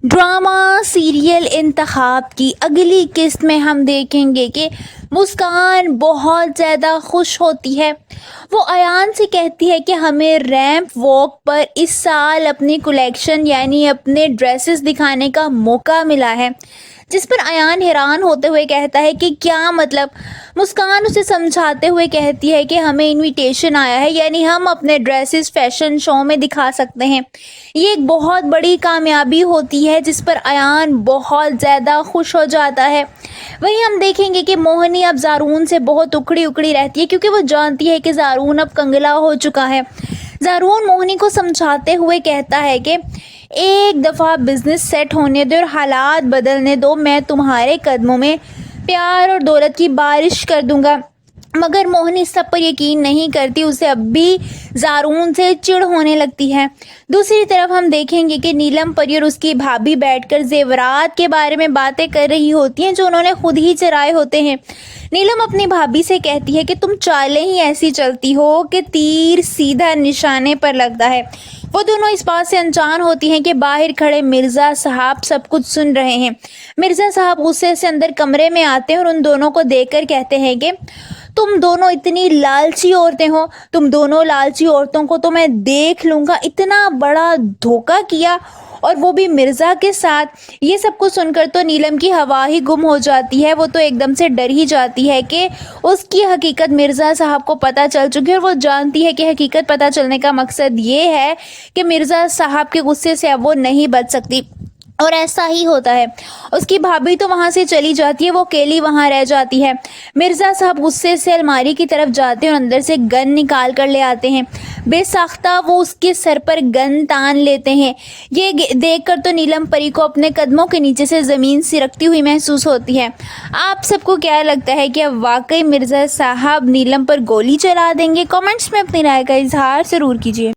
Drama serial इंतखाब की अगली किस्त में हम देखेंगे कि मुस्कान बहुत ज़्यादा खुश होती है। वो अयान से कहती है कि हमें रैंप वॉक पर इस साल अपनी कलेक्शन यानी अपने ड्रेसेस दिखाने का मौका मिला है, जिस पर अयान हैरान होते हुए कहता है कि क्या मतलब। मुस्कान उसे समझाते हुए कहती है कि हमें इनविटेशन आया है, यानी हम अपने ड्रेसेस फैशन शो में दिखा सकते हैं। ये एक बहुत बड़ी कामयाबी होती है जिस पर अयान बहुत ज़्यादा खुश हो जाता है। वहीं हम देखेंगे कि मोहिनी अब ज़ारून से बहुत उखड़ी उखड़ी रहती है, क्योंकि वो जानती है कि ज़ारून अब कंगला हो चुका है। ज़ारून मोहिनी को समझाते हुए कहता है कि एक दफ़ा बिजनेस सेट होने दो और हालात बदलने दो, मैं तुम्हारे कदमों में प्यार और दौलत की बारिश कर दूंगा। मगर मोहिनी इस सब पर यकीन नहीं करती, उसे अब भी ज़ारून से चिढ़ होने लगती है। दूसरी तरफ हम देखेंगे कि नीलम परी और उसकी भाभी बैठकर जेवरात के बारे में बातें कर रही होती हैं जो उन्होंने खुद ही चुराए होते हैं। नीलम अपनी भाभी से कहती है कि तुम चालें ही ऐसी चलती हो कि तीर सीधा निशाने पर लगता है। वो दोनों इस बात से अनजान होती हैं कि बाहर खड़े मिर्ज़ा साहब सब कुछ सुन रहे हैं। मिर्ज़ा साहब गुस्से से अंदर कमरे में आते हैं और उन दोनों को देखकर कहते हैं कि तुम दोनों इतनी लालची औरतें हो, तुम दोनों लालची औरतों को तो मैं देख लूँगा। इतना बड़ा धोखा किया, और वो भी मिर्ज़ा के साथ। ये सब कुछ सुनकर तो नीलम की हवा ही गुम हो जाती है। वो तो एकदम से डर ही जाती है कि उसकी हकीकत मिर्ज़ा साहब को पता चल चुकी है, और वो जानती है कि हकीकत पता चलने का मकसद ये है कि मिर्ज़ा साहब के गुस्से से अब वो नहीं बच सकती। और ऐसा ही होता है। उसकी भाभी तो वहाँ से चली जाती है, वो अकेली वहाँ रह जाती है। मिर्ज़ा साहब गुस्से से अलमारी की तरफ जाते हैं और अंदर से गन निकाल कर ले आते हैं। बेसाख्ता वो उसके सर पर गन तान लेते हैं। ये देखकर तो नीलम परी को अपने कदमों के नीचे से ज़मीन सिरकती हुई महसूस होती है। आप सबको क्या लगता है कि अब वाकई मिर्ज़ा साहब नीलम पर गोली चला देंगे? कमेंट्स में अपनी राय का इजहार ज़रूर कीजिए।